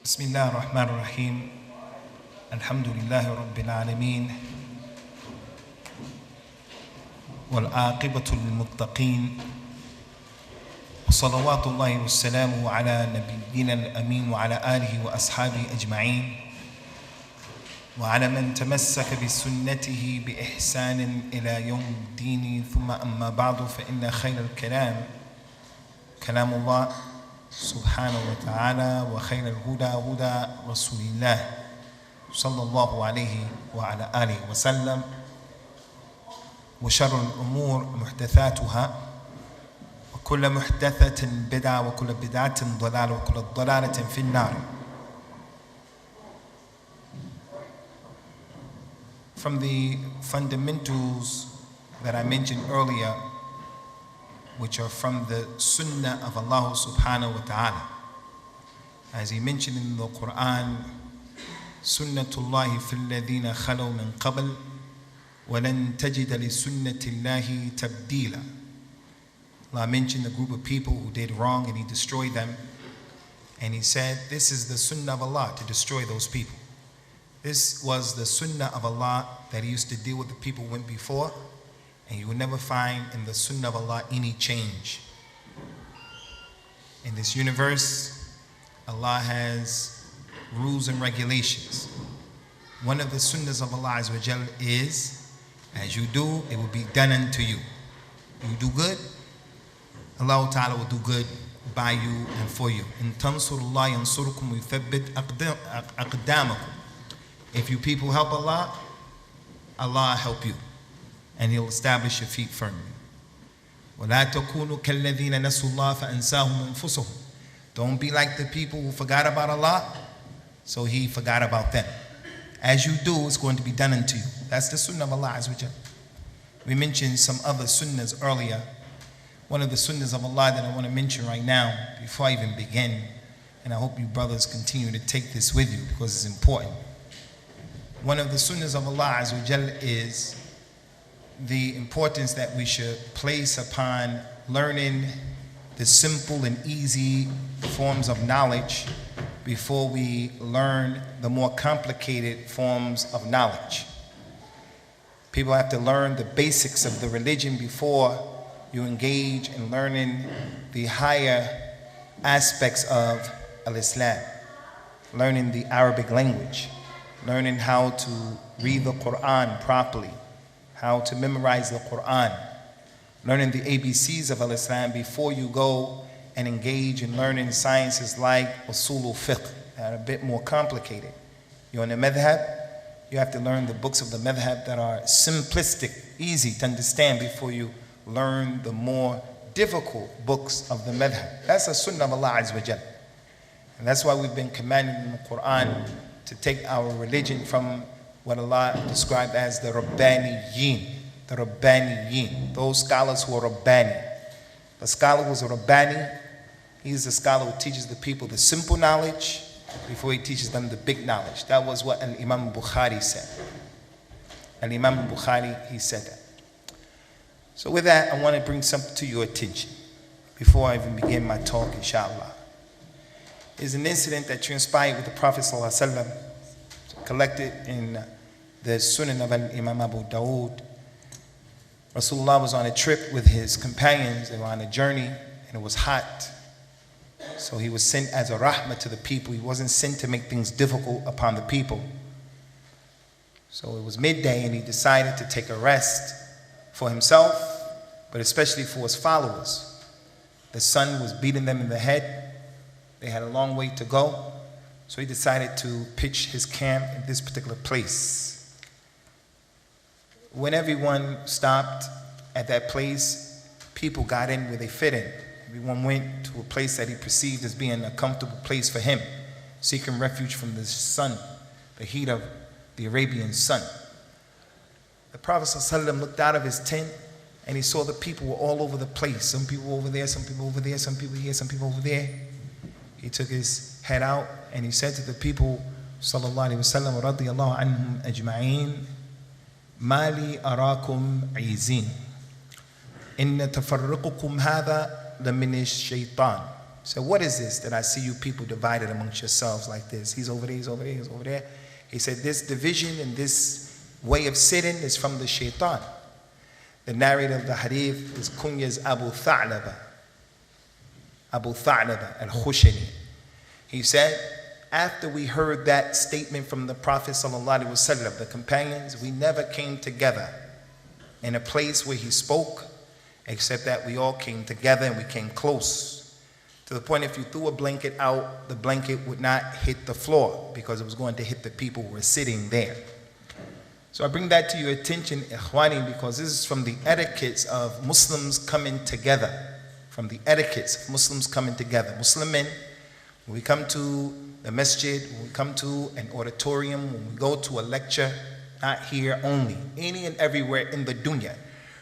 بسم الله الرحمن الرحيم الحمد لله رب العالمين والعاقبة للمتقين وصلوات الله والسلام على نبينا الأمين وعلى آله وأصحابه أجمعين وعلى من تمسك بسنته بإحسان إلى يوم الدين ثم أما بعد فإن خير الكلام كلام الله سبحانه وتعالى وخير الهدى هدى رسول الله صلى الله عليه وعلى آله وسلم وشر الأمور محدثاتها وكل محدثة بدعة وكل بدعة ضلالة وكل ضلالة في النار. From the fundamentals that I mentioned earlier, which are from the Sunnah of Allah Subhanahu wa Ta'ala, as he mentioned in the Quran, Sunnatullahi fil ladhina khalaw min qabl walan tajida li sunnatillahi tabdila. Allah mentioned a group of people who did wrong and he destroyed them, and he said this is the Sunnah of Allah, to destroy those people. This was the Sunnah of Allah that he used to deal with the people who went before, and you will never find in the Sunnah of Allah any change. In this universe, Allah has rules and regulations. One of the Sunnahs of Allah is, as you do, it will be done unto you. You do good, Allah Ta'ala will do good by you and for you. In tansurullah yansurukum wa yuthabbit aqdamakum. If you people help Allah, Allah help you, and He'll establish your feet firmly. وَلَا تَكُونُوا كَالَّذِينَ نَسُوا اللَّهَ فَأَنْسَاهُمْ أَنفُسَهُم. Don't be like the people who forgot about Allah, so He forgot about them. As you do, it's going to be done unto you. That's the Sunnah of Allah Azza wa Jal. We mentioned some other Sunnahs earlier. One of the Sunnahs of Allah that I want to mention right now, before I even begin, and I hope you brothers continue to take this with you because it's important. One of the Sunnahs of Allah Azza wa Jal is the importance that we should place upon learning the simple and easy forms of knowledge before we learn the more complicated forms of knowledge. People have to learn the basics of the religion before you engage in learning the higher aspects of Al-Islam, learning the Arabic language, learning how to read the Quran properly, how to memorize the Quran, learning the ABCs of Al-Islam before you go and engage in learning sciences like usulul fiqh that are a bit more complicated. You're in a madhab, you have to learn the books of the madhab that are simplistic, easy to understand before you learn the more difficult books of the madhab. That's a Sunnah of Allah Azza wa Jal. And that's why we've been commanded in the Quran to take our religion from what Allah described as the Rabbaniyin, those scholars who are Rabbani. The scholar who's a Rabbani, he's the scholar who teaches the people the simple knowledge before he teaches them the big knowledge. That was what Imam Bukhari said. Imam Bukhari, he said that. So with that, I want to bring something to your attention before I even begin my talk, inshallah. Is an incident that transpired with the Prophet Sallallahu, collected in the Sunnah of Imam Abu Dawood. Rasulullah was on a trip with his companions. They were on a journey and it was hot. So he was sent as a rahmah to the people. He wasn't sent to make things difficult upon the people. So it was midday and he decided to take a rest for himself, but especially for his followers. The sun was beating them in the head. They had a long way to go. So he decided to pitch his camp in this particular place. When everyone stopped at that place, people got in where they fit in. Everyone went to a place that he perceived as being a comfortable place for him, seeking refuge from the sun, the heat of the Arabian sun. The Prophet ﷺ looked out of his tent and he saw the people were all over the place. Some people over there, some people over there, some people here, some people over there. He took his head out and he said to the people, Sallallahu Alaihi Wasallam, radiyallahu anhum ajma'een, Mali arakum izin. Inna tafarruqukum hadha lamin shaitan. So what is this that I see you people divided amongst yourselves like this? He's over there, he's over there, he's over there. He said, this division and this way of sitting is from the shaitan. The narrator of the hadith is Kunya's Abu Tha'laba al-Khushani. He said, after we heard that statement from the Prophet Sallallahu, the companions, we never came together in a place where he spoke, except that we all came together and we came close. To the point if you threw a blanket out, the blanket would not hit the floor because it was going to hit the people who were sitting there. So I bring that to your attention, Ikhwani, because this is from the etiquettes of Muslims coming together. From the etiquettes of Muslims coming together. Muslim men, when we come to the masjid, when we come to an auditorium, when we go to a lecture, not here only, any and everywhere in the dunya,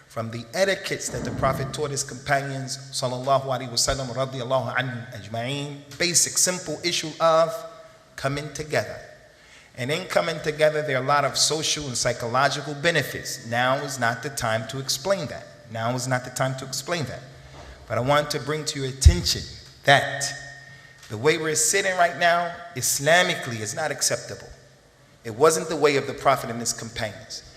from the etiquettes that the Prophet taught his companions, sallallahu alaihi wasallam, radiyallahu anhum ajma'een, basic, simple issue of coming together. And in coming together, there are a lot of social and psychological benefits. Now is not the time to explain that. Now is not the time to explain that. But I want to bring to your attention that the way we're sitting right now, Islamically, is not acceptable. It wasn't the way of the Prophet and his companions.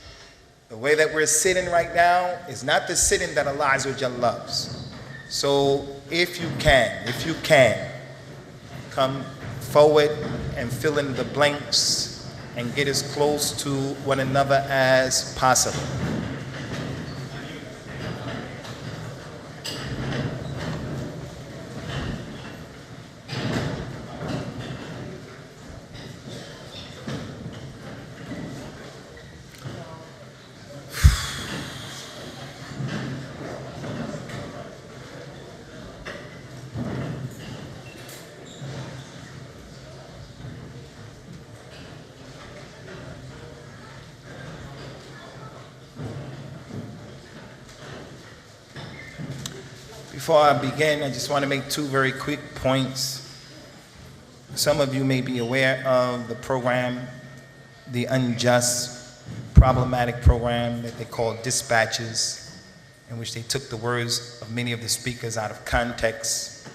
The way that we're sitting right now is not the sitting that Allah Azza wa Jalla loves. So if you can, come forward and fill in the blanks and get as close to one another as possible. Before I begin, I just want to make two very quick points. Some of you may be aware of the program, the unjust, problematic program that they call Dispatches, in which they took the words of many of the speakers out of context,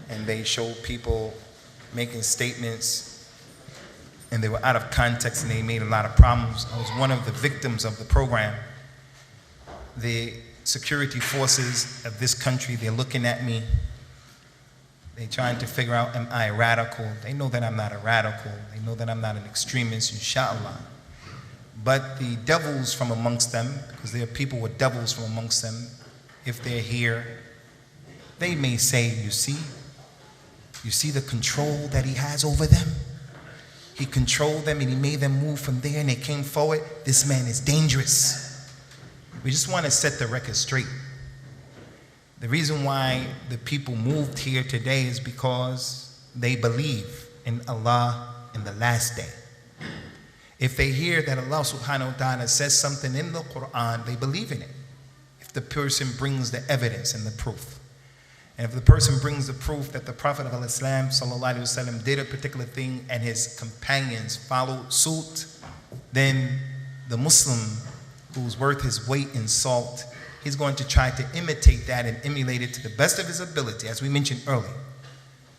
and they showed people making statements, and they were out of context, and they made a lot of problems. I was one of the victims of the program. The security forces of this country, they're looking at me. They're trying to figure out, am I a radical? They know that I'm not a radical. They know that I'm not an extremist, inshallah. But the devils from amongst them, because there are people with devils from amongst them, if they're here, they may say, you see the control that he has over them? He controlled them and he made them move from there and they came forward. This man is dangerous. We just want to set the record straight. The reason why the people moved here today is because they believe in Allah in the last day. If they hear that Allah subhanahu wa ta'ala says something in the Quran, they believe in it. If the person brings the evidence and the proof. And if the person brings the proof that the Prophet of Islam Sallallahu did a particular thing and his companions followed suit, then the Muslim who's worth his weight in salt, he's going to try to imitate that and emulate it to the best of his ability, as we mentioned earlier.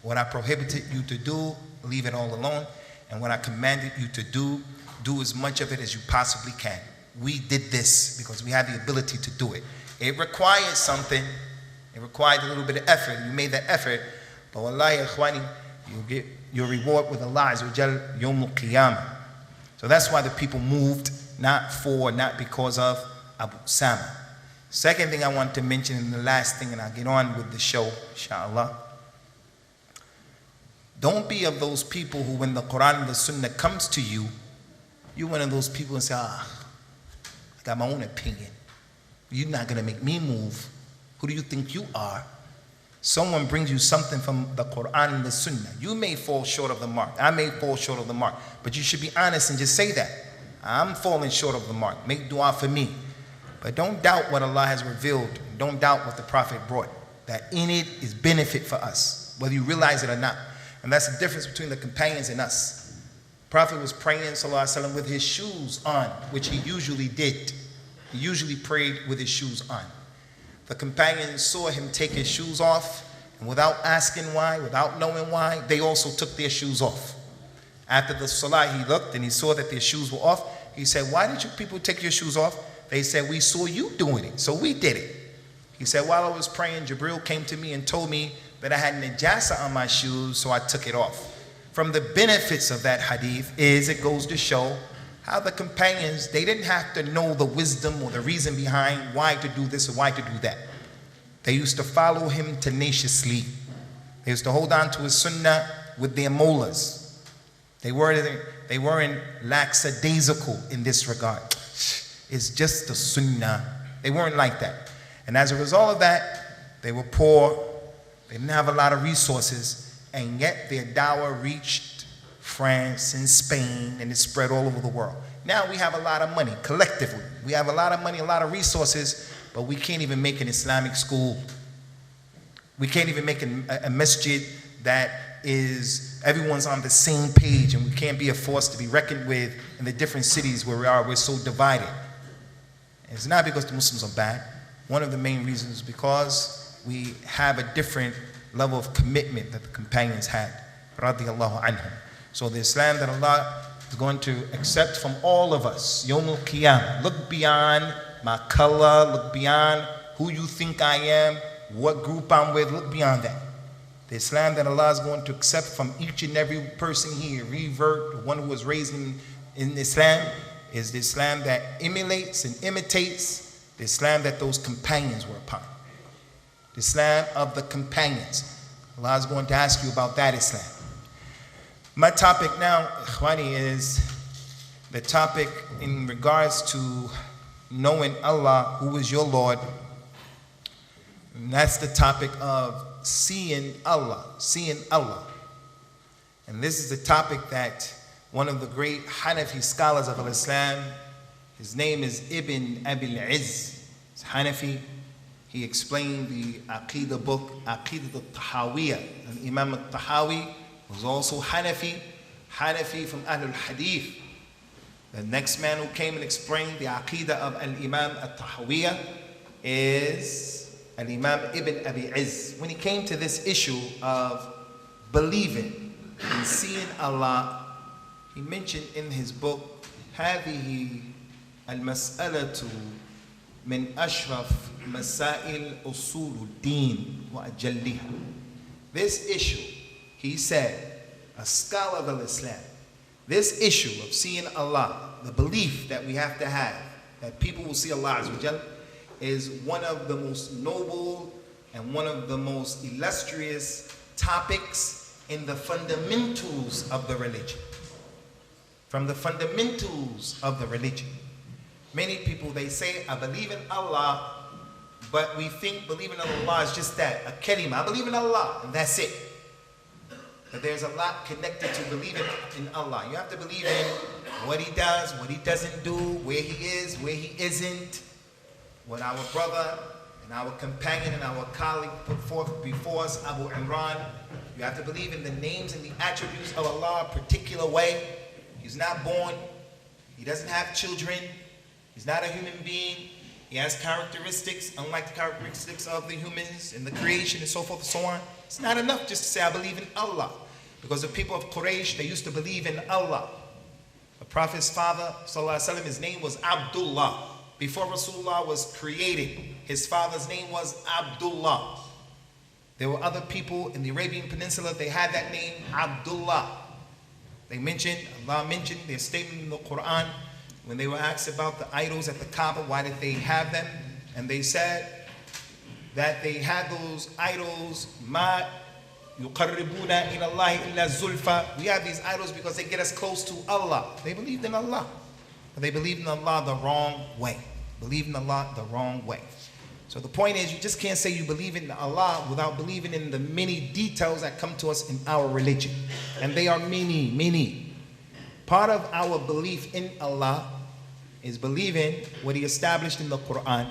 What I prohibited you to do, leave it all alone. And what I commanded you to do, do as much of it as you possibly can. We did this because we had the ability to do it. It required something. It required a little bit of effort. You made that effort. But wallahi, ikhwani, you'll get your reward with Allah Azza wa Jal Yawmul Qiyamah. So that's why the people moved, not because of Abu Usamah. Second thing I want to mention, and the last thing, and I'll get on with the show, inshallah. Don't be of those people who, when the Quran and the Sunnah comes to you, you're one of those people and say, I got my own opinion. You're not going to make me move. Who do you think you are? Someone brings you something from the Quran and the Sunnah. You may fall short of the mark. I may fall short of the mark. But you should be honest and just say that. I'm falling short of the mark. Make dua for me. But don't doubt what Allah has revealed. Don't doubt what the Prophet brought. That in it is benefit for us, whether you realize it or not. And that's the difference between the companions and us. The Prophet was praying, sallallahu alaihi wasallam, with his shoes on, which he usually did. He usually prayed with his shoes on. The companions saw him take his shoes off, And without asking why, without knowing why, they also took their shoes off. After the salah, he looked and he saw that their shoes were off. He said, why did you people take your shoes off? They said, we saw you doing it, so we did it. He said, while I was praying, Jarir came to me and told me that I had najasa on my shoes, so I took it off. From the benefits of that hadith is it goes to show how the companions, they didn't have to know the wisdom or the reason behind why to do this or why to do that. They used to follow him tenaciously. They used to hold on to his sunnah with their molars. They weren't lackadaisical in this regard. It's just the sunnah. They weren't like that. And as a result of that, they were poor. They didn't have a lot of resources. And yet their dawah reached France and Spain, and it spread all over the world. Now we have a lot of money collectively. We have a lot of money, a lot of resources, but we can't even make an Islamic school. We can't even make a masjid that is everyone's on the same page, and we can't be a force to be reckoned with in the different cities where we are. We're so divided. And it's not because the Muslims are bad. One of the main reasons is because we have a different level of commitment that the companions had. Radiyallahu anhum. So the Islam that Allah is going to accept from all of us, Yawm al-Qiyamah. Look beyond my color, look beyond who you think I am, what group I'm with, look beyond that. The Islam that Allah is going to accept from each and every person here, revert, the one who was raised in Islam, is the Islam that emulates and imitates the Islam that those companions were upon. The Islam of the companions. Allah is going to ask you about that Islam. My topic now, Ikhwani, is the topic in regards to knowing Allah, who is your Lord. And that's the topic of seeing Allah, seeing Allah. And this is the topic that one of the great Hanafi scholars of Islam, his name is Ibn Abil Izz, it's Hanafi. He explained the Aqidah book, Aqidah at-Tahawiyah. And Imam at-Tahawi was also Hanafi from Ahlul Hadith. The next man who came and explained the Aqidah of Al-Imam at-Tahawiyah is Al-Imam Ibn Abi Izz. When he came to this issue of believing and seeing Allah, he mentioned in his book, هذه المسألة من أشرف مسائل أصول الدين وأجلها. This issue, he said, a scholar of Islam, this issue of seeing Allah, the belief that we have to have, that people will see Allah Azza wa Jal, is one of the most noble and one of the most illustrious topics in the fundamentals of the religion. From the fundamentals of the religion. Many people, they say, I believe in Allah, but we think believing in Allah is just that, a kalima. I believe in Allah, and that's it. But there's a lot connected to believing in Allah. You have to believe in what He does, what He doesn't do, where He is, where He isn't. What our brother and our companion and our colleague put forth before us, Abu Imran. You have to believe in the names and the attributes of Allah a particular way. He's not born. He doesn't have children. He's not a human being. He has characteristics, unlike the characteristics of the humans and the creation and so forth and so on. It's not enough just to say, I believe in Allah. Because the people of Quraysh, they used to believe in Allah. The Prophet's father, Sallallahu Alaihi Wasallam, his name was Abdullah. Before Rasulullah was created, his father's name was Abdullah. There were other people in the Arabian Peninsula, they had that name, Abdullah. Allah mentioned their statement in the Quran when they were asked about the idols at the Kaaba, why did they have them? And they said that they had those idols, ma yuqarribuna ila Allah illa zulfa. We have these idols because they get us close to Allah. They believed in Allah, but they believed in Allah the wrong way. Believed in Allah the wrong way. So the point is, you just can't say you believe in Allah without believing in the many details that come to us in our religion. And they are many, many. Part of our belief in Allah is believing what He established in the Quran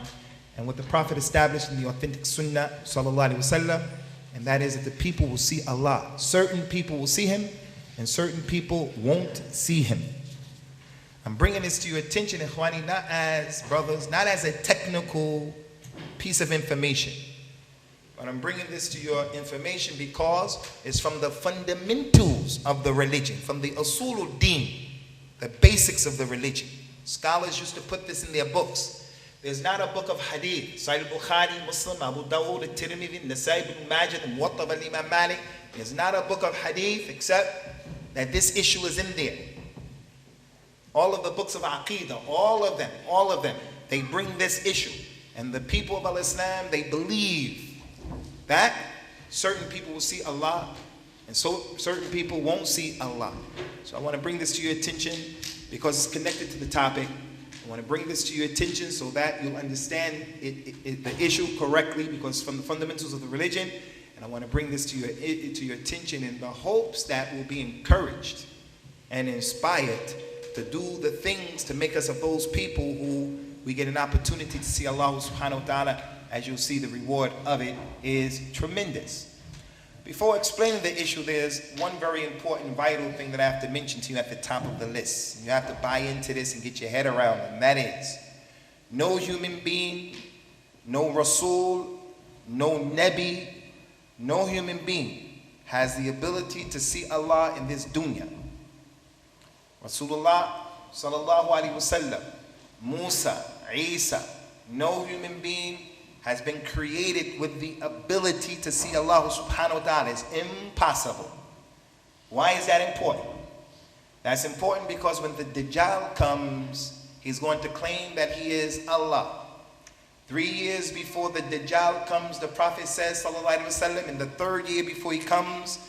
and what the Prophet established in the authentic Sunnah Sallallahu Alaihi Wasallam, and that is that the people will see Allah. Certain people will see Him and certain people won't see Him. I'm bringing this to your attention, Ikhwani, not as brothers, not as a technical piece of information. But I'm bringing this to your information because it's from the fundamentals of the religion, from the usulul deen, the basics of the religion. Scholars used to put this in their books. There's not a book of hadith, Sahih Bukhari, Muslim, Abu Dawud, at-Tirmidhi, An-Naseeha, Ibn Majah, and Muwatta of Imam Malik. There's not a book of hadith except that this issue is in there. All of the books of Aqidah, all of them, they bring this issue. And the people of Al-Islam, they believe that certain people will see Allah and so certain people won't see Allah. So I want to bring this to your attention because it's connected to the topic. I want to bring this to your attention so that you'll understand the issue correctly, because from the fundamentals of the religion. And I want to bring this to your attention in the hopes that we'll be encouraged and inspired to do the things to make us of those people who we get an opportunity to see Allah subhanahu wa ta'ala. As you'll see, the reward of it is tremendous. Before explaining the issue, there's one very important, vital thing that I have to mention to you at the top of the list. You have to buy into this and get your head around it, and that is, no human being, no Rasul, no Nabi, no human being has the ability to see Allah in this dunya. Rasulullah Sallallahu alayhi wasallam, Musa, Isa, no human being has been created with the ability to see Allah subhanahu wa ta'ala. It's impossible. Why is that important? That's important because when the Dajjal comes, he's going to claim that he is Allah. 3 years before the Dajjal comes, the Prophet says, sallallahu alaihi wasallam, in the 3rd year before he comes,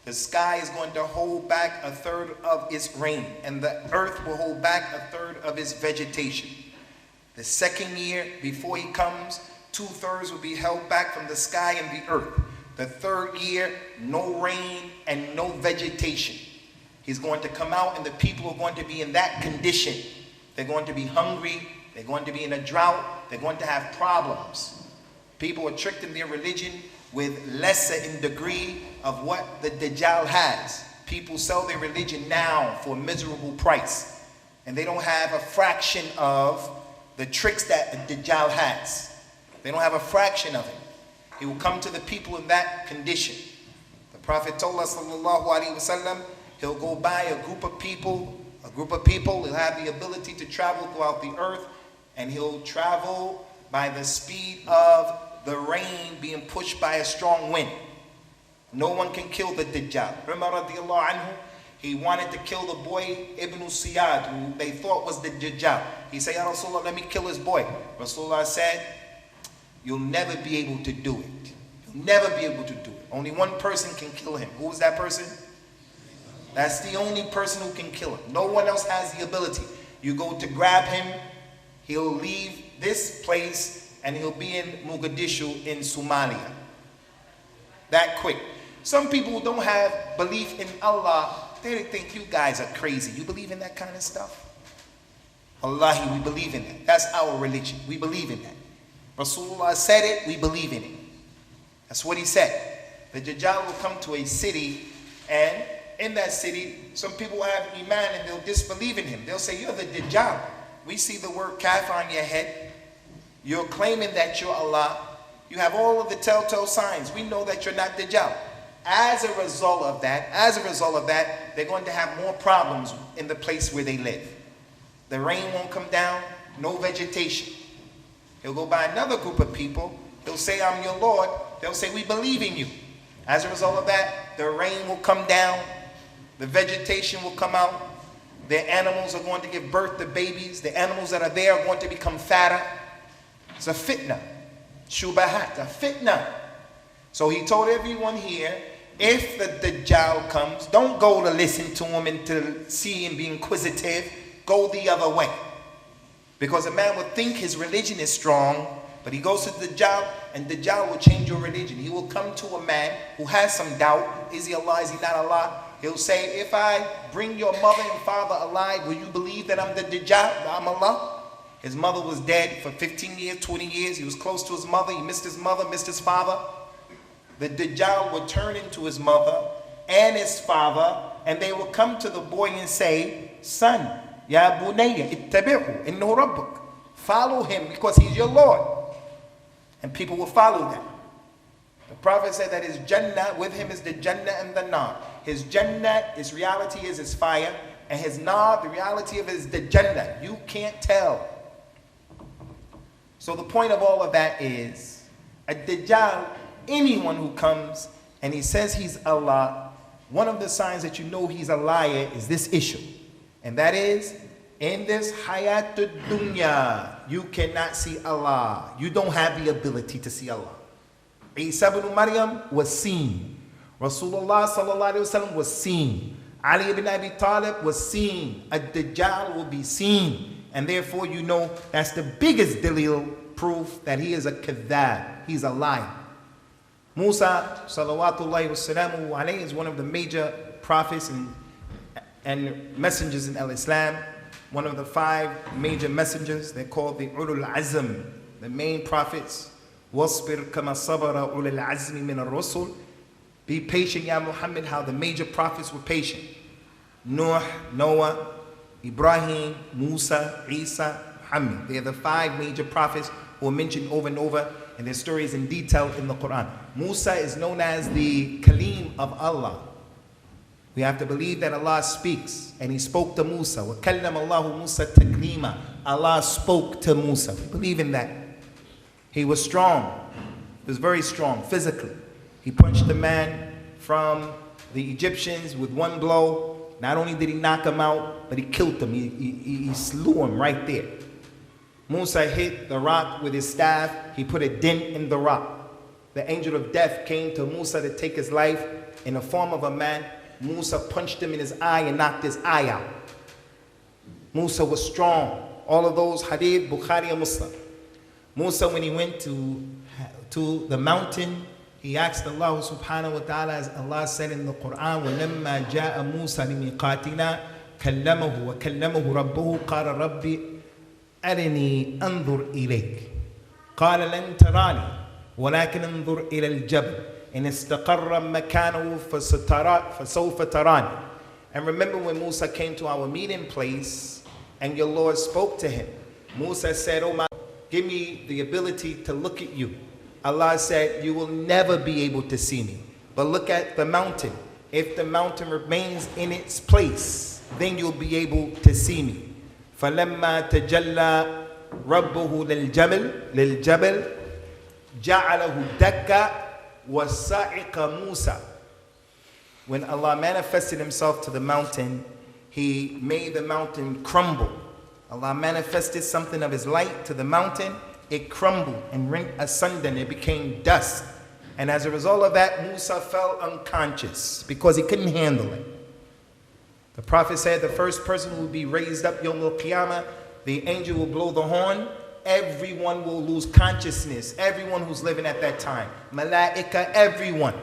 the sky is going to hold back 1/3 of its rain, and the earth will hold back 1/3 of its vegetation. The 2nd year before he comes, 2/3 will be held back from the sky and the earth. The 3rd year, no rain and no vegetation. He's going to come out and the people are going to be in that condition. They're going to be hungry. They're going to be in a drought. They're going to have problems. People are tricked in their religion with lesser in degree of what the Dajjal has. People sell their religion now for a miserable price. And they don't have a fraction of the tricks that the Dajjal has. They don't have a fraction of it. He will come to the people in that condition. The Prophet told us, sallallahu alaihi wasallam, he'll go by a group of people, he'll have the ability to travel throughout the earth, and he'll travel by the speed of the rain being pushed by a strong wind. No one can kill the Dajjal. Umar radiallahu anhu, he wanted to kill the boy Ibn Siyad, who they thought was the Dajjal. He said, Ya Rasulullah, let me kill his boy. Rasulullah said, you'll never be able to do it. You'll never be able to do it. Only one person can kill him. Who is that person? That's the only person who can kill him. No one else has the ability. You go to grab him, he'll leave this place and he'll be in Mogadishu in Somalia. That quick. Some people who don't have belief in Allah, they think you guys are crazy. You believe in that kind of stuff? Wallahi, we believe in that. That's our religion. We believe in that. Rasulullah said it, we believe in it. That's what he said. The Dajjal will come to a city, and in that city, some people have iman and they'll disbelieve in him. They'll say, you're the Dajjal. We see the word kafir on your head. You're claiming that you're Allah. You have all of the telltale signs. We know that you're not Dajjal. As a result of that, they're going to have more problems in the place where they live. The rain won't come down, no vegetation. He'll go by another group of people. He'll say, I'm your Lord. They'll say, we believe in you. As a result of that, the rain will come down. The vegetation will come out. Their animals are going to give birth to babies. The animals that are there are going to become fatter. It's a fitna. Shubahat, a fitna. So he told everyone here, if the Dajjal comes, don't go to listen to him and to see him be inquisitive. Go the other way. Because a man would think his religion is strong, but he goes to the Dajjal, and Dajjal will change your religion. He will come to a man who has some doubt. Is he Allah? Is he not Allah? He'll say, if I bring your mother and father alive, will you believe that I'm the Dajjal? I'm Allah? His mother was dead for 15 years, 20 years. He was close to his mother. He missed his mother, missed his father. The Dajjal would turn into his mother and his father, and they will come to the boy and say, son, Ya bunayya, ittabi'hu, innahu rabbuk. Follow him because he's your Lord. And people will follow them. Prophet said that his Jannah, with him is the Jannah and the Nar. His Jannah, his reality is his fire, and his Nar, the reality of it is the Jannah. You can't tell. So the point of all of that is, Ad-Dajjal, anyone who comes and he says he's Allah, one of the signs that you know he's a liar is this issue. And that is, in this hayatud dunya, you cannot see Allah. You don't have the ability to see Allah. Isa ibn Maryam was seen. Rasulullah Sallallahu Alaihi Wasallam was seen. Ali ibn Abi Talib was seen. Ad-Dajjal will be seen. And therefore you know that's the biggest dalil proof that he is a kadhab. He's a liar. Musa Salawatullahi Wassalamu alayhi is one of the major prophets and messengers in Islam. One of the 5 major messengers. They're called the Ulul Azm, the main prophets. وَاصْبِرْ كَمَا صَبَرَ أُولِي الْعَزْمِ مِنَ الرُّسُلِ. Be patient, Ya Muhammad, how the major prophets were patient. Nuh, Noah, Ibrahim, Musa, Isa, Muhammad. They are the 5 major prophets who are mentioned over and over, and their stories in detail in the Quran. Musa is known as the Kaleem of Allah. We have to believe that Allah speaks, and He spoke to Musa. وَكَلَّمَ اللَّهُ مُوسَى تَكْلِيمًا. Allah spoke to Musa. We believe in that. He was strong. He was very strong physically. He punched the man from the Egyptians with one blow. Not only did he knock him out, but he killed him. He slew him right there. Musa hit the rock with his staff. He put a dent in the rock. The angel of death came to Musa to take his life in the form of a man. Musa punched him in his eye and knocked his eye out. Musa was strong. All of those hadith, Bukhari and Muslim. Musa, when he went to the mountain, he asked Allah subhanahu wa ta'ala, as Allah said in the Quran, وَلَمَّا جَاءَ مُوسَى لِمِيقَاتِنَا كَلَّمَهُ وَكَلَّمَهُ رَبُّهُ قَالَ رَبِّ أَرِنِي أَنظُرْ إِلَيْكَ قَالَ لَن تَرَانِي وَلَكِنْ انظُرْ إِلَى الْجَبَلِ إِنِ اسْتَقَرَّ مَكَانَهُ فَسَوْفَ تَرَانِي. And remember when Musa came to our meeting place and your Lord spoke to him. Musa said, oh my, give me the ability to look at you. Allah said, you will never be able to see me. But look at the mountain. If the mountain remains in its place, then you'll be able to see me. فَلَمَّا تَجَلَّى رَبُّهُ لِلْجَبَلِ جَعَلَهُ دَكَّ وَسَعِقَ مُوسَى. When Allah manifested Himself to the mountain, He made the mountain crumble. Allah manifested something of His light to the mountain. It crumbled and rent asunder and it became dust. And as a result of that, Musa fell unconscious because he couldn't handle it. The Prophet said the first person who will be raised up Yawm al-Qiyamah, the angel will blow the horn. Everyone will lose consciousness. Everyone who's living at that time. Malaika, everyone.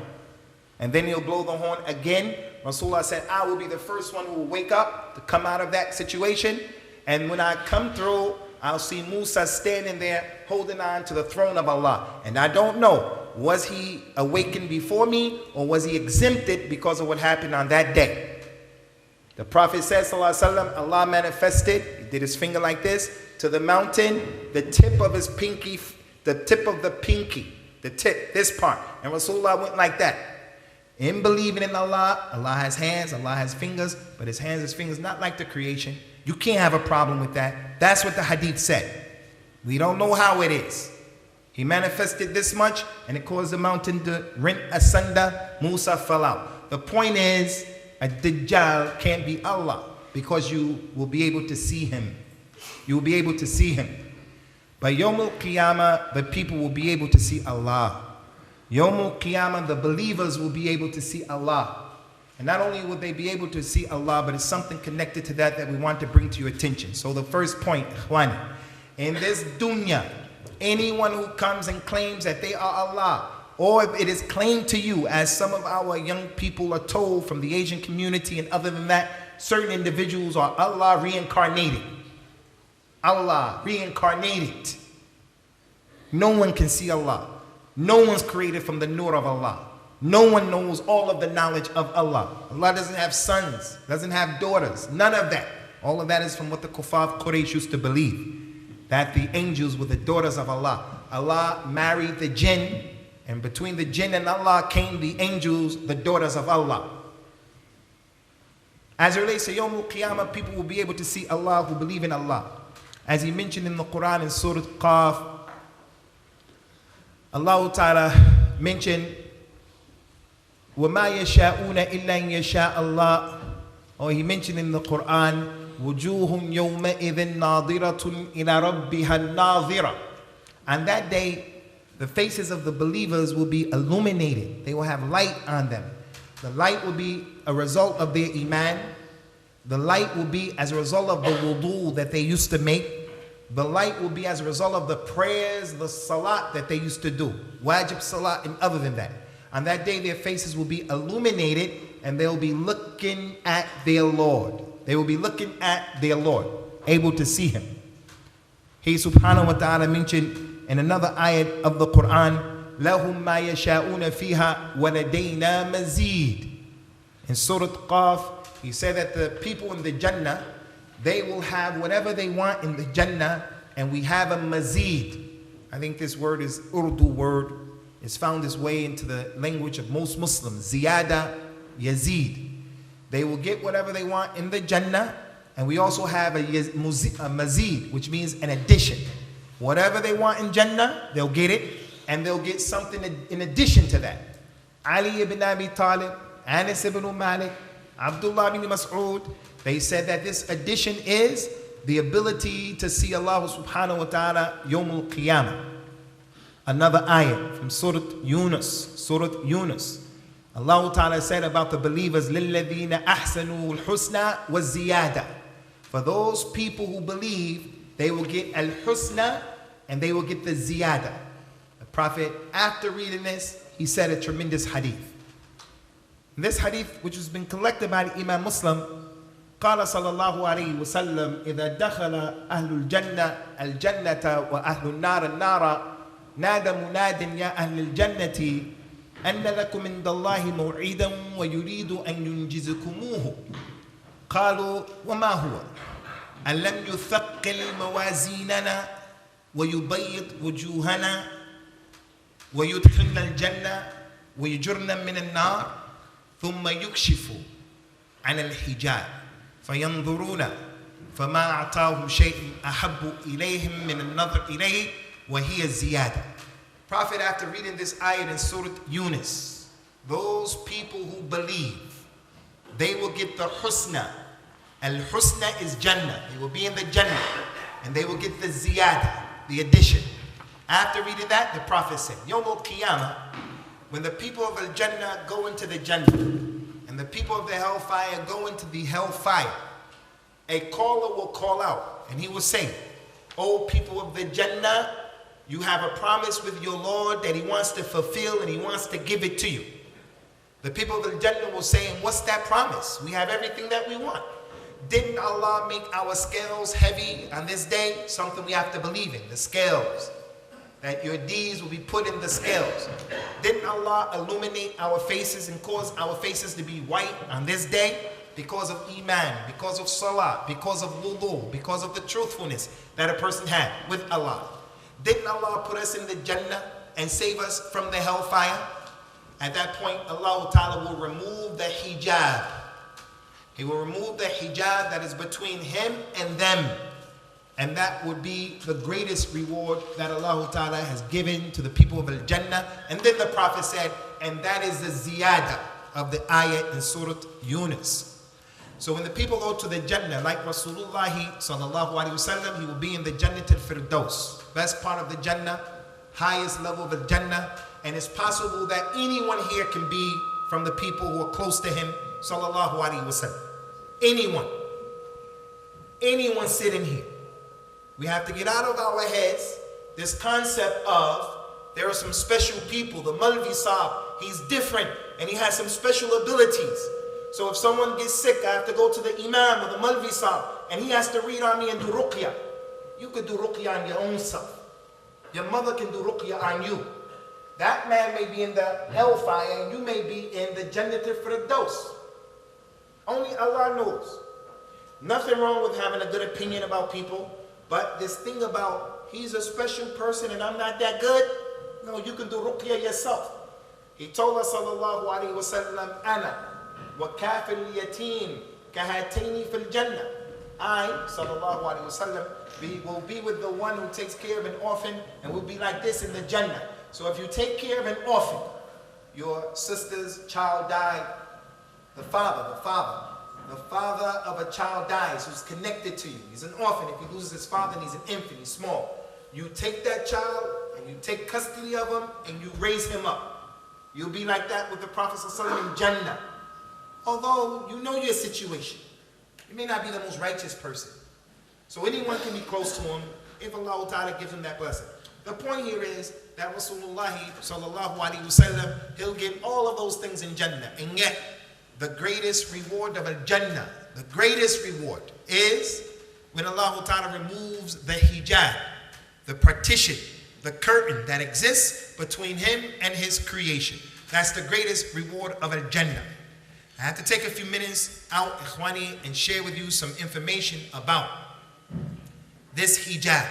And then he'll blow the horn again. Rasulullah said, I will be the first one who will wake up to come out of that situation. And when I come through, I'll see Musa standing there holding on to the throne of Allah. And I don't know, was he awakened before me or was he exempted because of what happened on that day? The Prophet said, Sallallahu Alaihi Wasallam, Allah manifested, he did his finger like this, to the mountain, the tip of his pinky, the tip of the pinky, the tip, this part. And Rasulullah went like that. In believing in Allah, Allah has hands, Allah has fingers, but his hands, his fingers, not like the creation. You can't have a problem with that. That's what the hadith said. We don't know how it is. He manifested this much and it caused the mountain to rent asunder. Musa fell out. The point is, a Dajjal can't be Allah because you will be able to see him. You will be able to see him. By Yawm al-Qiyamah, the people will be able to see Allah. Yawm al-Qiyamah, the believers will be able to see Allah. And not only will they be able to see Allah, but it's something connected to that that we want to bring to your attention. So the first point, ikhwani, in this dunya, anyone who comes and claims that they are Allah, or if it is claimed to you, as some of our young people are told from the Asian community, and other than that, certain individuals are Allah reincarnated. Allah reincarnated. No one can see Allah. No one's created from the nur of Allah. No one knows all of the knowledge of Allah. Allah doesn't have sons, doesn't have daughters, none of that. All of that is from what the Kuffar of Quraysh used to believe, that the angels were the daughters of Allah. Allah married the jinn, And between the jinn and Allah came the angels, the daughters of Allah. As it relates to Yawm al-Qiyamah, people will be able to see Allah who believe in Allah. As he mentioned in the Quran in Surah Qaf, Allah Ta'ala mentioned, وَمَا يَشَاءُونَ إِلَّا إِن يَشَاءَ اللَّهُ. Or he mentioned in the Quran, وُجُوهٌ يَوْمَئِذٍ نَاظِرَةٌ إِلَى رَبِّهَا نَاظِرَةٌ. On that day, the faces of the believers will be illuminated. They will have light on them. The light will be a result of their iman. The light will be as a result of the wudu that they used to make. The light will be as a result of the prayers, the salat that they used to do. Wajib salat and other than that. On that day, their faces will be illuminated and they'll be looking at their Lord. They will be looking at their Lord, able to see him. He subhanahu wa ta'ala mentioned in another ayat of the Quran, لَهُمْ مَا يَشَاءُونَ فِيهَا وَلَدَيْنَا مَزِيدٌ. In Surah Qaf, he said that the people in the Jannah, they will have whatever they want in the Jannah, and we have a mazid. I think this word is Urdu word. It's found its way into the language of most Muslims. Ziyada, Yazid. They will get whatever they want in the Jannah, and we also have a mazid, which means an addition. Whatever they want in Jannah, they'll get it, and they'll get something in addition to that. Ali ibn Abi Talib, Anas ibn Malik, Abdullah ibn Mas'ud, they said that this addition is the ability to see Allah subhanahu wa ta'ala Yawm al-Qiyamah. Another ayah from Surah Yunus. Allah ta'ala said about the believers, لِلَّذِينَ أَحْسَنُوا الْحُسْنَى وَالزِّيَادَةِ. For those people who believe, they will get al-husna and they will get the ziyada. The Prophet, after reading this, he said a tremendous hadith. This hadith, which has been collected by the Imam Muslim, قال صلى الله عليه وسلم إذا دخل أهل الجنة الجنة وأهل النار النار نادى مناد يا أهل الجنة أن لكم عند الله موعدا ويريد أن ينجزكموه قالوا وما هو ألم يثقل موازيننا ويبيض وجوهنا ويدخلنا الجنة ويجرنا من النار ثم يكشف عن الحجاب فينظرون فما أعطاهم شيء أحب إليهم من النظر إليه وهي الزيادة. Prophet, after reading this ayat in Surah Yunus, those people who believe, they will get the husna. Al-husna is Jannah. They will be in the Jannah. And they will get the ziyada, the addition. After reading that, the Prophet said, Yawm al-Qiyamah, when the people of Al-Jannah go into the Jannah, and the people of the hellfire go into the hellfire, a caller will call out, and he will say, O people of the Jannah, you have a promise with your Lord that he wants to fulfill and he wants to give it to you. The people of the Jannah will say, and what's that promise? We have everything that we want. Didn't Allah make our scales heavy on this day? Something we have to believe in, the scales. That your deeds will be put in the scales. Didn't Allah illuminate our faces and cause our faces to be white on this day? Because of iman, because of salah, because of wudu, because of the truthfulness that a person had with Allah. Didn't Allah put us in the Jannah and save us from the hellfire? At that point, Allah Ta'ala will remove the hijab. He will remove the hijab that is between him and them. And that would be the greatest reward that Allah Ta'ala has given to the people of Al-Jannah. And then the Prophet said, and that is the ziyada of the ayat in Surah Yunus. So when the people go to the Jannah, like Rasulullah Sallallahu Alaihi Wasallam, he will be in the Jannatul Firdaus, best part of the Jannah, highest level of the Jannah. And it's possible that anyone here can be from the people who are close to him, Sallallahu Alaihi Wasallam. Anyone sitting here. We have to get out of our heads this concept of there are some special people. The Malvi Sahib, he's different and he has some special abilities. So if someone gets sick, I have to go to the Imam or the Malvi Sahib and he has to read on me and do ruqya. You could do ruqya on your own self. Your mother can do ruqya on you. That man may be in the hellfire and you may be in the Jannatul Firdaus. Only Allah knows. Nothing wrong with having a good opinion about people, but this thing about he's a special person and I'm not that good, no, you can do ruqya yourself. He told us, sallallahu alayhi wa sallam, Ana wa kafil yatim kahatini fil jannah. I, sallallahu alayhi wa sallam, will be with the one who takes care of an orphan and will be like this in the Jannah. So if you take care of an orphan, your sister's child died, the father of a child dies who's connected to you. He's an orphan. If he loses his father and he's an infant, he's small. You take that child and you take custody of him and you raise him up. You'll be like that with the Prophet ﷺ in Jannah. Although you know your situation. You may not be the most righteous person. So anyone can be close to him if Allah Ta'ala gives him that blessing. The point here is that Rasulullah Sallallahu Alaihi Wasallam, he'll get all of those things in Jannah. And yet, the greatest reward of a Jannah, the greatest reward is when Allah Ta'ala removes the hijab, the partition, the curtain that exists between him and his creation. That's the greatest reward of a Jannah. I have to take a few minutes out, Ikhwani, and share with you some information about this hijab.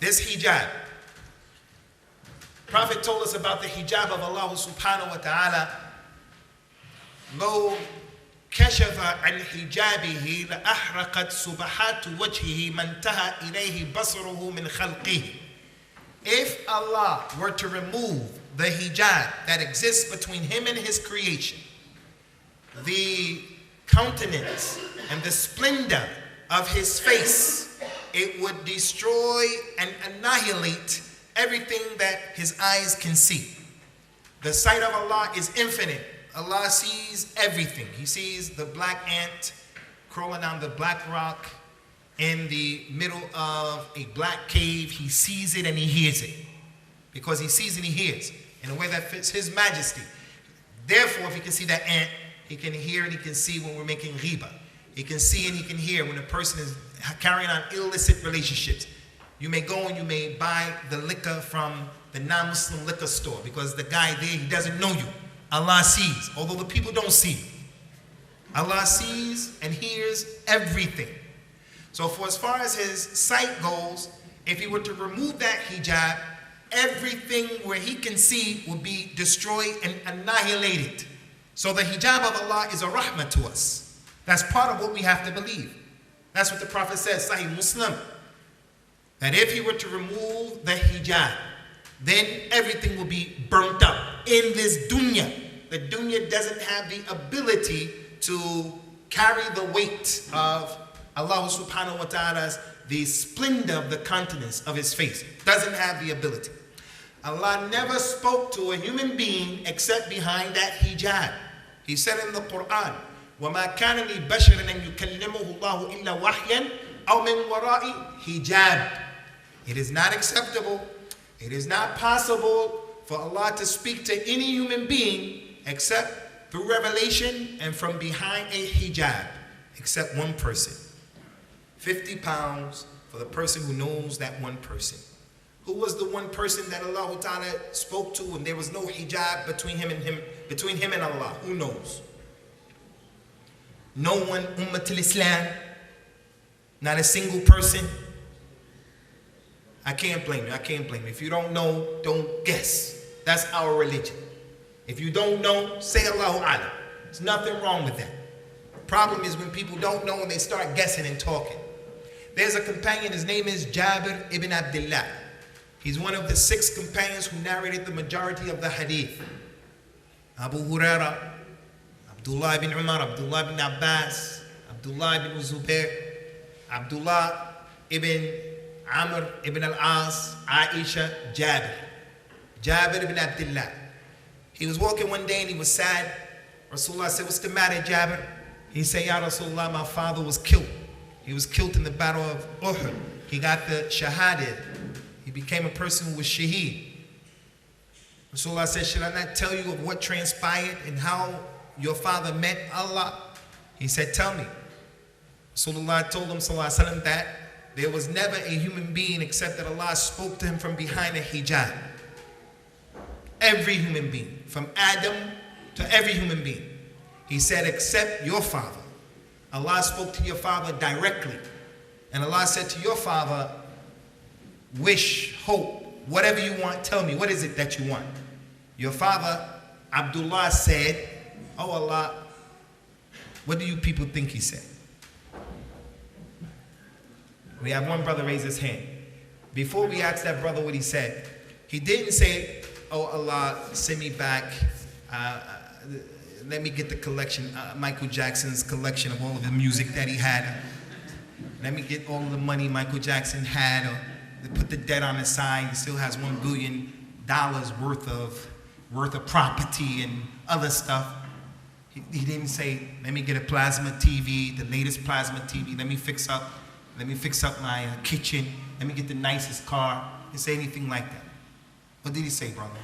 This hijab. Prophet told us about the hijab of Allah subhanahu wa ta'ala. لو كشف عن حجابه لأحرقت سبحات وجهه ما انتهى إليه بصره من خلقه. If Allah were to remove the hijab that exists between him and his creation, the countenance and the splendor of his face, it would destroy and annihilate everything that his eyes can see. The sight of Allah is infinite. Allah sees everything. He sees the black ant crawling down the black rock in the middle of a black cave. He sees it and he hears it. Because he sees and he hears in a way that fits his majesty. Therefore, if he can see that ant, he can hear and he can see when we're making ghiba. He can see and he can hear when a person is carrying on illicit relationships. You may go and you may buy the liquor from the non-Muslim liquor store because the guy there, he doesn't know you. Allah sees, although the people don't see. Allah sees and hears everything. So for as far as his sight goes, if he were to remove that hijab, everything where he can see will be destroyed and annihilated. So the hijab of Allah is a rahmah to us. That's part of what we have to believe. That's what the Prophet says, Sahih Muslim. That if he were to remove the hijab, then everything will be burnt up in this dunya. The dunya doesn't have the ability to carry the weight of Allah subhanahu wa ta'ala's, the splendor of the countenance of his face. Doesn't have the ability. Allah never spoke to a human being except behind that hijab. He said in the Quran, وَمَا كَانَ لِبَشَرٍ أَن يُكَلِّمَهُ اللَّهُ إِلَّا وَحْيًا أَوْ مِنْ وَرَاءِ hijab. It is not acceptable. It is not possible for Allah to speak to any human being except through revelation and from behind a hijab, except one person. 50 pounds for the person who knows that one person. Who was the one person that Allah Ta'ala spoke to and there was no hijab between him and Allah? Who knows? No one, Ummatul Islam, not a single person. I can't blame you. I can't blame you. If you don't know, don't guess. That's our religion. If you don't know, say Allahu Alam. There's nothing wrong with that. The problem is when people don't know and they start guessing and talking. There's a companion, his name is Jarir ibn Abdullah. He's one of the 6 companions who narrated the majority of the hadith. Abu Huraira, Abdullah ibn Umar, Abdullah ibn Abbas, Abdullah ibn Zubair, Abdullah ibn Amr ibn al-As, Aisha, Jarir ibn Abdullah. He was walking one day and he was sad. Rasulullah said, "What's the matter, Jarir?" He said, "Ya Rasulullah, my father was killed. He was killed in the battle of Uhud. He got the shahada. He became a person who was shaheed." Rasulullah said, "Should I not tell you of what transpired and how your father met Allah?" He said, "Tell me." Rasulullah told him, sallallahu alaihi wasallam, that there was never a human being except that Allah spoke to him from behind a hijab. Every human being, from Adam to every human being. He said, except your father. Allah spoke to your father directly. And Allah said to your father, wish, hope whatever you want, tell me, what is it that you want? Your father, Abdullah, said, oh Allah, what do you people think he said? We have one brother raise his hand. Before we asked that brother what he said, he didn't say, oh Allah, send me back, let me get the collection, Michael Jackson's collection of all of the music that he had. Let me get all of the money Michael Jackson had, or put the debt on the side. He still has $1 billion worth of property and other stuff. He didn't say, let me get a plasma TV, the latest plasma TV. Let me fix up my kitchen. Let me get the nicest car. He didn't say anything like that. What did he say, brother?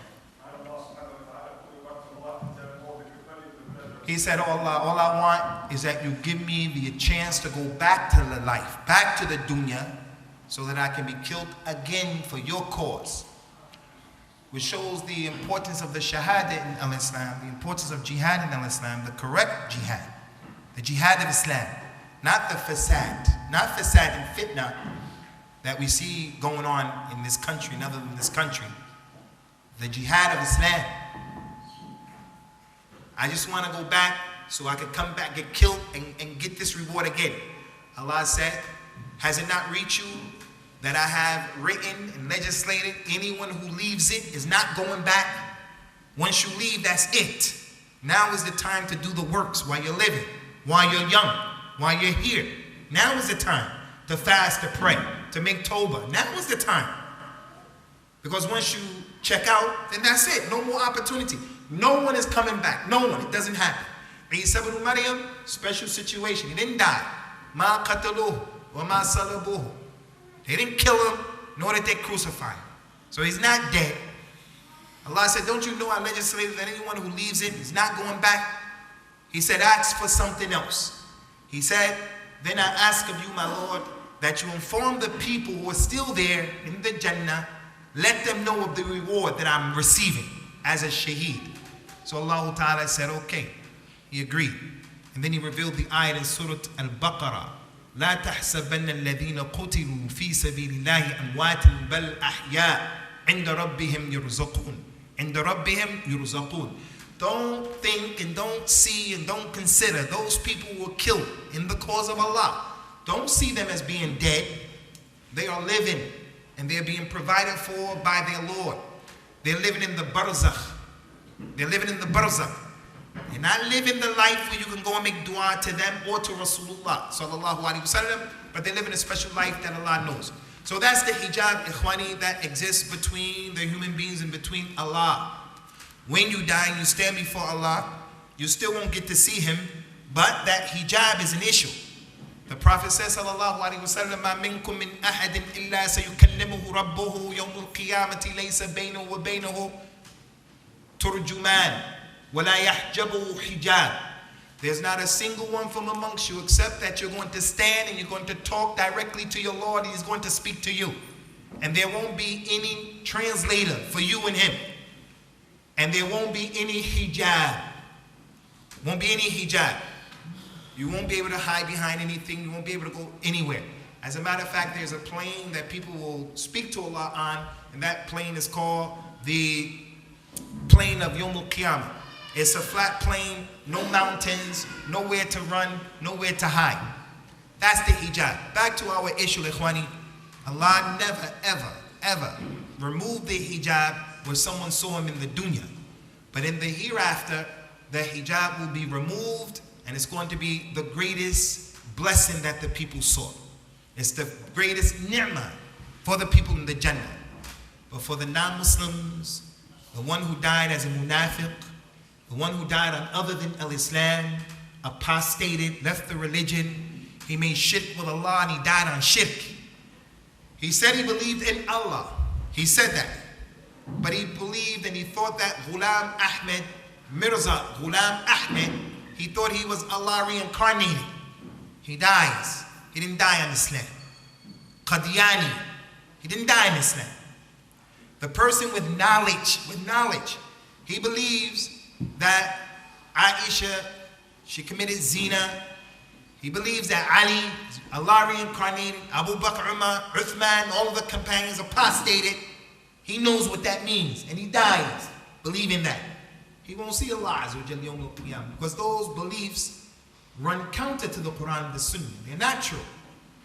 He said, oh Allah, all I want is that you give me the chance to go back to the life, back to the dunya, so that I can be killed again for your cause. Which shows the importance of the shahada in al-Islam, the importance of jihad in al-Islam, the correct jihad, the jihad of Islam, not the fasad, not fasad and fitna that we see going on in this country and other than this country. The jihad of Islam. I just want to go back so I could come back, get killed, and get this reward again. Allah said, has it not reached you that I have written and legislated, anyone who leaves it is not going back? Once you leave, that's it. Now is the time to do the works while you're living, while you're young, while you're here. Now is the time to fast, to pray, to make tawbah. Now is the time. Because once you check out, then that's it. No more opportunity. No one is coming back. No one. It doesn't happen. Isa ibn Maryam, special situation. He didn't die. Ma qataluhu wa ma salabuhu. They didn't kill him, nor did they crucify him. So he's not dead. Allah said, don't you know I legislated that anyone who leaves it is not going back? He said, ask for something else. He said, then I ask of you, my Lord, that you inform the people who are still there in the Jannah, let them know of the reward that I'm receiving as a shaheed. So Allah Ta'ala said, okay. He agreed. And then he revealed the ayat in Surah Al-Baqarah. لا تحسبن الذين قتلوا في سبيل الله أموات بل أحياء عند ربهم يرزقون. عند ربهم يرزقون. Don't think and don't see and don't consider those people who were killed in the cause of Allah. Don't see them as being dead. They are living and they're being provided for by their Lord. They're living in the barzakh. They're living in the barzakh. They're not living the life where you can go and make dua to them or to Rasulullah Sallallahu Alaihi Wasallam, but they live in a special life that Allah knows. So that's the hijab, ikhwani, that exists between the human beings and between Allah. When you die and you stand before Allah, you still won't get to see Him, but that hijab is an issue. The Prophet says, Sallallahu Alaihi Wasallam, مَا مِنْكُم مِّنْ أَحَدٍ إِلَّا سَيُكَلِّمُهُ رَبُّهُ يَوْمُ الْقِيَامَةِ لَيْسَ بَيْنَهُ وَبَيْنَهُ تُرْجُمَانٍ وَلَا يَحْجَبُهُ حِجَابٍ. There's not a single one from amongst you except that you're going to stand and you're going to talk directly to your Lord. He's going to speak to you. And there won't be any translator for you and Him. And there won't be any hijab. Won't be any hijab. You won't be able to hide behind anything. You won't be able to go anywhere. As a matter of fact, there's a plane that people will speak to Allah on, and that plane is called the plane of Yawm al-Qiyamah. It's a flat plane, no mountains, nowhere to run, nowhere to hide. That's the hijab. Back to our issue, ikhwani. Allah never, ever, ever removed the hijab where someone saw him in the dunya. But in the hereafter, the hijab will be removed, and it's going to be the greatest blessing that the people saw. It's the greatest ni'mah for the people in the Jannah. But for the non-Muslims, the one who died as a munafiq, the one who died on other than al-Islam, apostated, left the religion, he made shirk with Allah and he died on shirk. He said he believed in Allah. He said that. But he believed and he thought that Ghulam Ahmed, Mirza Ghulam Ahmed, he thought he was Allah reincarnated. He dies. He didn't die on Islam. Qadiani, he didn't die in Islam. The person with knowledge, he believes that Aisha, she committed zina. He believes that Ali, Allah reincarnated, Abu Bakr, Umar, Uthman, all of the companions apostated. he knows what that means, and he dies believing that, he won't see Allah Azza wa Jalla Yawm al-Qiyamah, because those beliefs run counter to the Quran and the Sunnah. They're not true.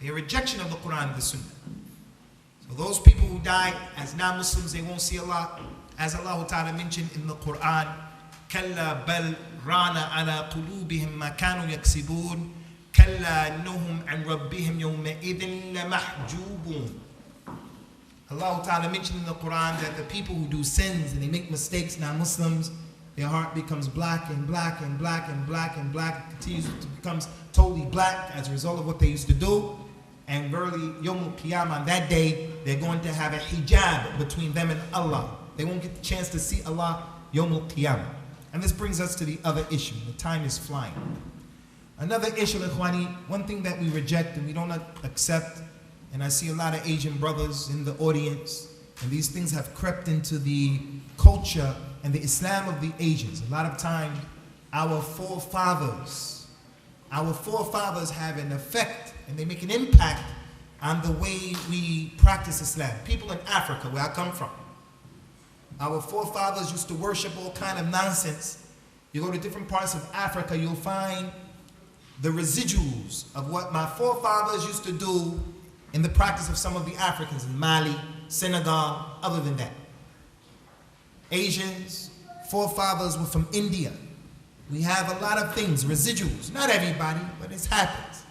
They're a rejection of the Quran and the Sunnah. So those people who die as non-Muslims, they won't see Allah. As Allah Ta'ala mentioned in the Quran, كَلَّا بَلْ رَانَ عَلَى قُلُوبِهِمْ مَا كَانُوا يَكْسِبُونَ كَلَّا إِنَّهُمْ عَنْ رَبِّهِمْ يَوْمَئِذٍ لَمَحْجُوبُونَ. Allah Ta'ala mentioned in the Quran that the people who do sins and they make mistakes, non-Muslims, their heart becomes black and black and black and black and black. It continues to become totally black as a result of what they used to do. And verily, Yawm al-Qiyamah, on that day, they're going to have a hijab between them and Allah. They won't get the chance to see Allah Yawm al-Qiyamah. And this brings us to the other issue. The time is flying. Another issue, Ikhwani, one thing that we reject and we don't accept, and I see a lot of Asian brothers in the audience, and these things have crept into the culture and the Islam of the Asians. A lot of time, our forefathers have an effect and they make an impact on the way we practice Islam. People in Africa, where I come from, our forefathers used to worship all kind of nonsense. You go to different parts of Africa, you'll find the residuals of what my forefathers used to do in the practice of some of the Africans in Mali, Senegal, other than that. Asians, forefathers were from India. We have a lot of things, residuals. Not everybody, but it happens.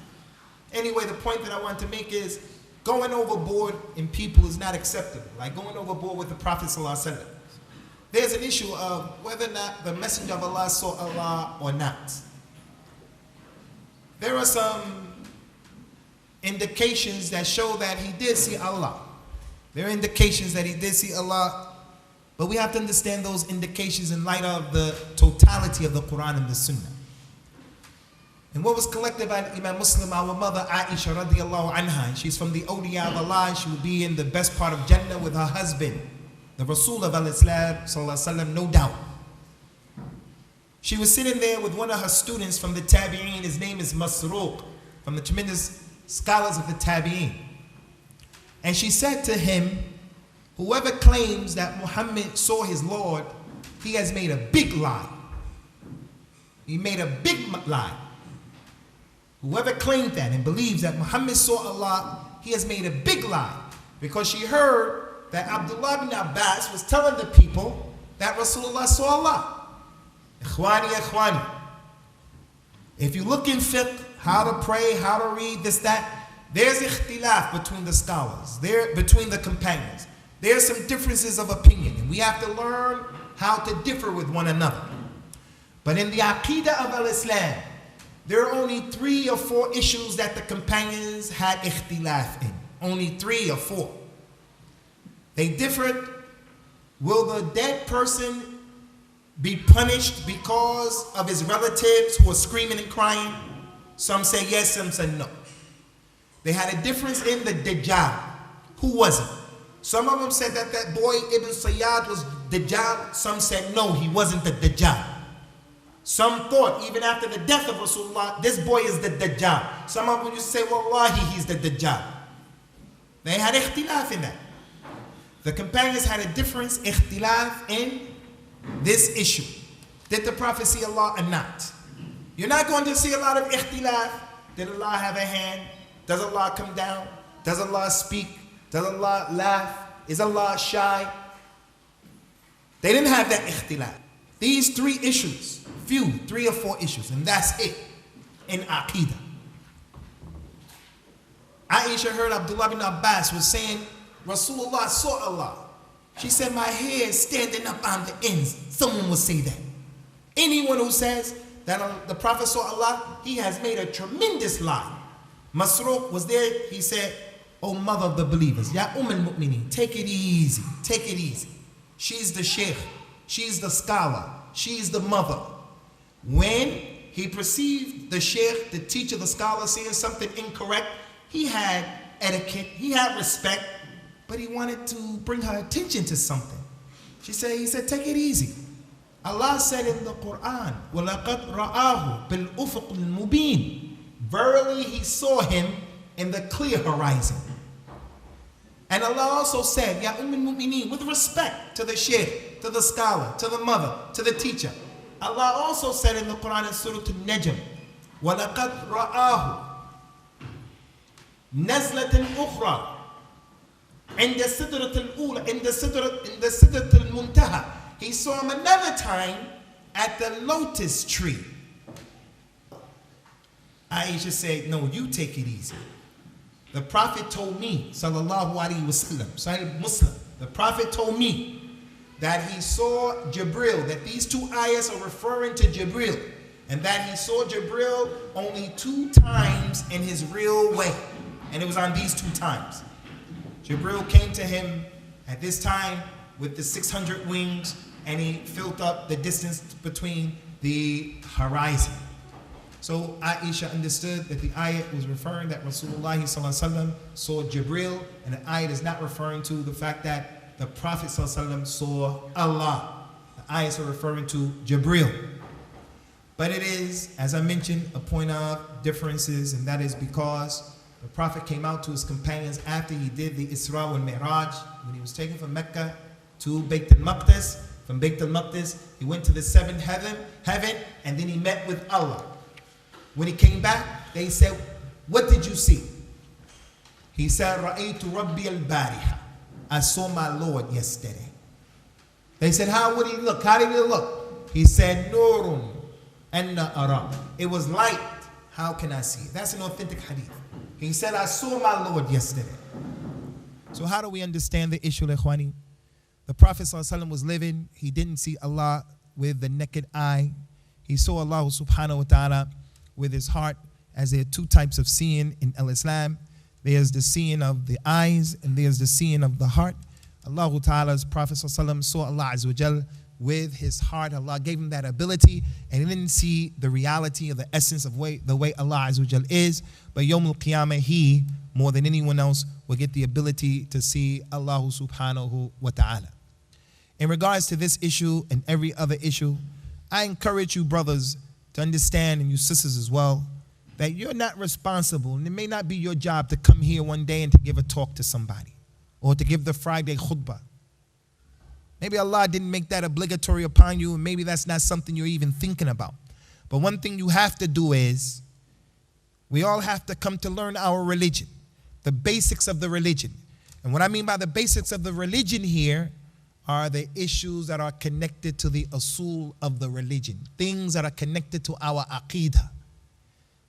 Anyway, the point that I want to make is going overboard in people is not acceptable. Like going overboard with the Prophet Sallallahu. There's an issue of whether or not the Messenger of Allah saw Allah or not. There are some indications that show that he did see Allah. There are indications that he did see Allah, but we have to understand those indications in light of the totality of the Quran and the Sunnah. And what was collected by Imam Muslim, our mother Aisha radiallahu anha, she's from the awliya of Allah, she will be in the best part of Jannah with her husband, the Rasul of Islam sallallahu, no doubt. She was sitting there with one of her students from the Tabi'een, his name is Masruq, from the tremendous scholars of the Tabi'een. And she said to him, whoever claims that Muhammad saw his Lord, he has made a big lie. He made a big lie. Whoever claimed that and believes that Muhammad saw Allah, he has made a big lie. Because she heard that Abdullah ibn Abbas was telling the people that Rasulullah saw Allah. Ikhwani. If you look in fiqh, how to pray, how to read, this, that, there's ikhtilaf between the scholars, between the companions. There's some differences of opinion, and we have to learn how to differ with one another. But in the Aqidah of Al-Islam, there are only 3 or 4 issues that the companions had ikhtilaf in. Only 3 or 4. They differed. Will the dead person be punished because of his relatives who are screaming and crying? Some say yes, some say no. They had a difference in the Dajjal. Who was it? Some of them said that that boy Ibn Sayyad was Dajjal. Some said no, he wasn't the Dajjal. Some thought even after the death of Rasulullah, this boy is the Dajjal. Some of them used to say, Wallahi, he's the Dajjal. They had ikhtilaf in that. The companions had a difference, ikhtilaf, in this issue. Did the Prophet see Allah or not? You're not going to see a lot of ikhtilaf. Did Allah have a hand? Does Allah come down? Does Allah speak? Does Allah laugh? Is Allah shy? They didn't have that ikhtilaf. These 3 issues, 3 or 4 issues, and that's it in Aqidah. Aisha heard Abdullah bin Abbas was saying, Rasulullah saw Allah. She said, my hair is standing up on the ends. Someone will say that. Anyone who says that the Prophet saw Allah, he has made a tremendous lie. Masruq was there, he said, O mother of the believers, Ya al-Mu'mineen, take it easy, take it easy. She's the Shaikh, she's the scholar, she's the mother. When he perceived the Shaikh, the teacher, the scholar saying something incorrect, he had etiquette, he had respect, but he wanted to bring her attention to something. He said, take it easy. Allah said in the Quran, وَلَقَدْ رَآهُ بِالْأُفُقِ الْمُبِينِ. Verily he saw him in the clear horizon. And Allah also said, Ya al-Mu'mineen, with respect to the Shaykh, to the scholar, to the mother, to the teacher. Allah also said in the Quran in Surah An-Najm, وَلَقَدْ رَآهُ نَزْلَةً أُخْرَى عند السدرة الأولى عند السدرة المنتهى. He saw him another time at the lotus tree. Aisha said, no, you take it easy. The Prophet told me, sallallahu alayhi wa sallam, Sahih Muslim, the Prophet told me that he saw Jabril, that these two ayahs are referring to Jabril, and that he saw Jabril only 2 times in his real way. And it was on these 2 times. Jabril came to him at this time with the 600 wings, and he filled up the distance between the horizon. So Aisha understood that the ayat was referring that Rasulullah Sallallahu saw Jabril, and the ayat is not referring to the fact that the Prophet Sallallahu saw Allah. The ayats are referring to Jabril. But it is, as I mentioned, a point of differences, and that is because the Prophet came out to his companions after he did the Isra wal Mi'raj, when he was taken from Mecca to Bayt al-Maqdis. From Bayt al-Maqdis, he went to the 7th heaven, and then he met with Allah. When he came back, they said, what did you see? He said, Ra'aytu Rabbi al-Bariha. I saw my Lord yesterday. They said, how would he look? How did he look? He said, Nurun anna ara. It was light. How can I see? That's an authentic hadith. He said, I saw my Lord yesterday. So how do we understand the issue, Ikhwani? The Prophet ﷺ was living. He didn't see Allah with the naked eye. He saw Allah subhanahu wa ta'ala with his heart, as there are 2 types of seeing in Islam. There's the seeing of the eyes, and there's the seeing of the heart. Allah Ta'ala's Prophet ﷺ saw Allah Azza wa Jal with his heart. Allah gave him that ability, and he didn't see the reality or the essence of the way Allah Azza wa Jal is. But Yawmul Qiyamah, he, more than anyone else, will get the ability to see Allah subhanahu wa ta'ala. In regards to this issue and every other issue, I encourage you brothers to understand, and you sisters as well, that you're not responsible, and it may not be your job to come here one day and to give a talk to somebody, or to give the Friday khutbah. Maybe Allah didn't make that obligatory upon you, and maybe that's not something you're even thinking about. But one thing you have to do is, we all have to come to learn our religion, the basics of the religion. And what I mean by the basics of the religion here are the issues that are connected to the usul of the religion, things that are connected to our aqidah.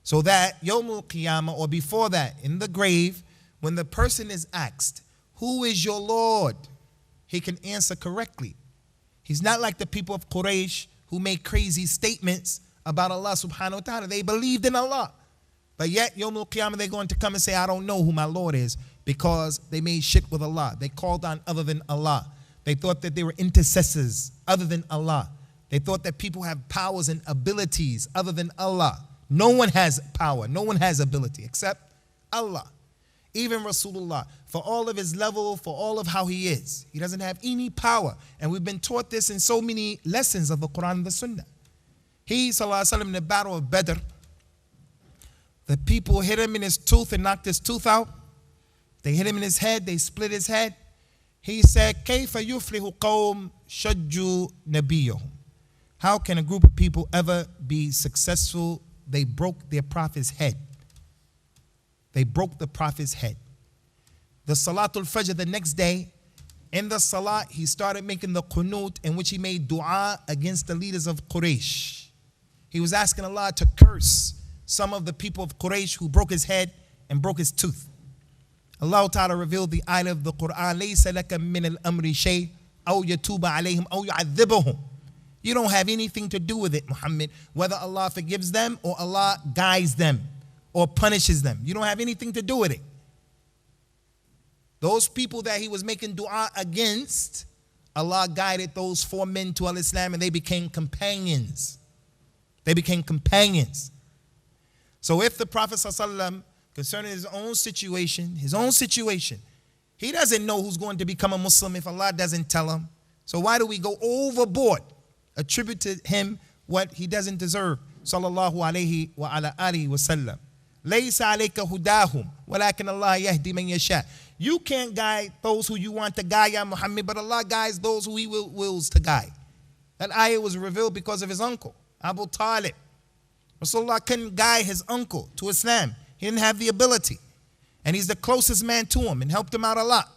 So that Yawmul Qiyamah, or before that, in the grave, when the person is asked, who is your Lord? He can answer correctly. He's not like the people of Quraysh who made crazy statements about Allah subhanahu wa ta'ala. They believed in Allah. But yet, Yawmul Qiyamah, they're going to come and say, I don't know who my Lord is, because they made shirk with Allah. They called on other than Allah. They thought that they were intercessors other than Allah. They thought that people have powers and abilities other than Allah. No one has power. No one has ability except Allah. Even Rasulullah, for all of his level, for all of how he is, he doesn't have any power. And we've been taught this in so many lessons of the Quran and the Sunnah. He, sallallahu alaihi wasallam, in the battle of Badr, the people hit him in his tooth and knocked his tooth out. They hit him in his head. They split his head. He said, كَيْفَ يُفْلِحُ قَوْمٌ شَجُّوا نَبِيَّهُمْ. How can a group of people ever be successful? They broke their prophet's head. They broke the prophet's head. The Salatul Fajr the next day, in the Salat, he started making the qunut, in which he made dua against the leaders of Quraysh. He was asking Allah to curse some of the people of Quraysh who broke his head and broke his tooth. Allah Ta'ala revealed the ayah of the Quran, لَيْسَ لَكَ مِنَ الْأَمْرِ شَيْءٍ أَوْ يَتُوبَ عَلَيْهِمْ أَوْ يُعَذِّبَهُمْ. You don't have anything to do with it, Muhammad, whether Allah forgives them or Allah guides them or punishes them. You don't have anything to do with it. Those people that he was making dua against, Allah guided those 4 men to al-Islam, and they became companions. They became companions. So if the Prophet ﷺ, concerning his own situation, he doesn't know who's going to become a Muslim if Allah doesn't tell him. So why do we go overboard, attribute to him what he doesn't deserve? Sallallahu alayhi wa ala alihi wa sallam. Laysa alayka hudahum, walakin Allah yahdi man yasha. You can't guide those who you want to guide, Ya Muhammad, but Allah guides those who He wills to guide. That ayah was revealed because of his uncle, Abu Talib. Rasulullah couldn't guide his uncle to Islam. He didn't have the ability. And he's the closest man to him and helped him out a lot.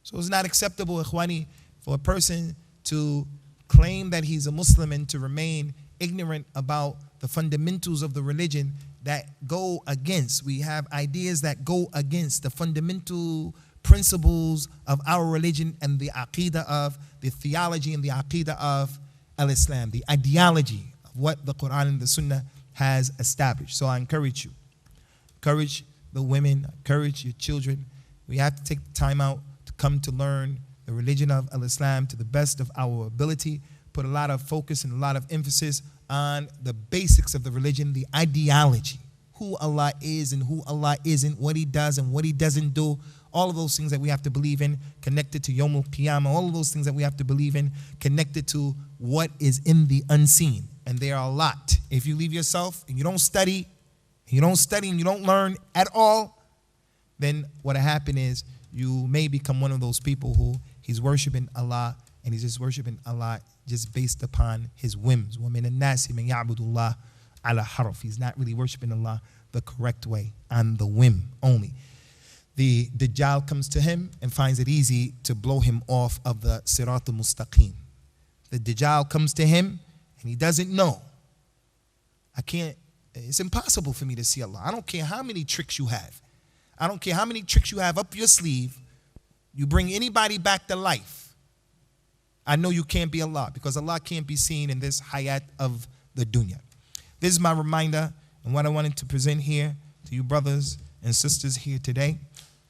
So it's not acceptable, ikhwani, for a person to claim that he's a Muslim and to remain ignorant about the fundamentals of the religion that go against. We have ideas that go against the fundamental principles of our religion and the aqidah of the theology and the aqidah of al-Islam, the ideology of what the Quran and the Sunnah has established. So I encourage you, encourage the women, encourage your children. We have to take the time out to come to learn the religion of al-Islam to the best of our ability, put a lot of focus and a lot of emphasis on the basics of the religion, the ideology, who Allah is and who Allah isn't, what He does and what He doesn't do, all of those things that we have to believe in, connected to Yawmul Qiyamah, all of those things that we have to believe in, connected to what is in the unseen. And there are a lot. If you leave yourself and you don't study, and you don't learn at all, then what'll happen is you may become one of those people who he's worshiping Allah and he's just worshiping Allah just based upon his whims. وَمِنَ النَّاسِ مَنْ يَعْبُدُ اللَّهَ عَلَى حَرْفٍ. He's not really worshiping Allah the correct way, on the whim only. The Dajjal comes to him and finds it easy to blow him off of the Sirat al-Mustaqim. The Dajjal comes to him and he doesn't know. It's impossible for me to see Allah. I don't care how many tricks you have. I don't care how many tricks you have up your sleeve. You bring anybody back to life. I know you can't be Allah, because Allah can't be seen in this hayat of the dunya. This is my reminder and what I wanted to present here to you brothers and sisters here today.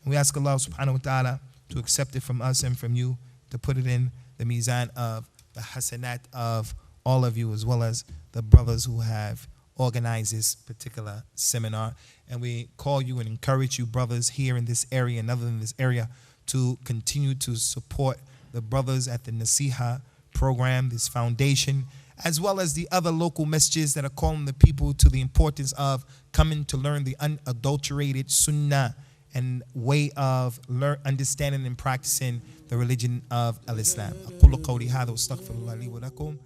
And we ask Allah subhanahu wa ta'ala to accept it from us and from you, to put it in the mizan of the hasanat of all of you, as well as the brothers who have organized this particular seminar. And we call you and encourage you brothers here in this area and other than this area to continue to support the brothers at the An-Naseeha program, this foundation, as well as the other local messages that are calling the people to the importance of coming to learn the unadulterated Sunnah and way of understanding and practicing the religion of al-Islam. أقول قولي هذا واستغفر الله لي ولكم.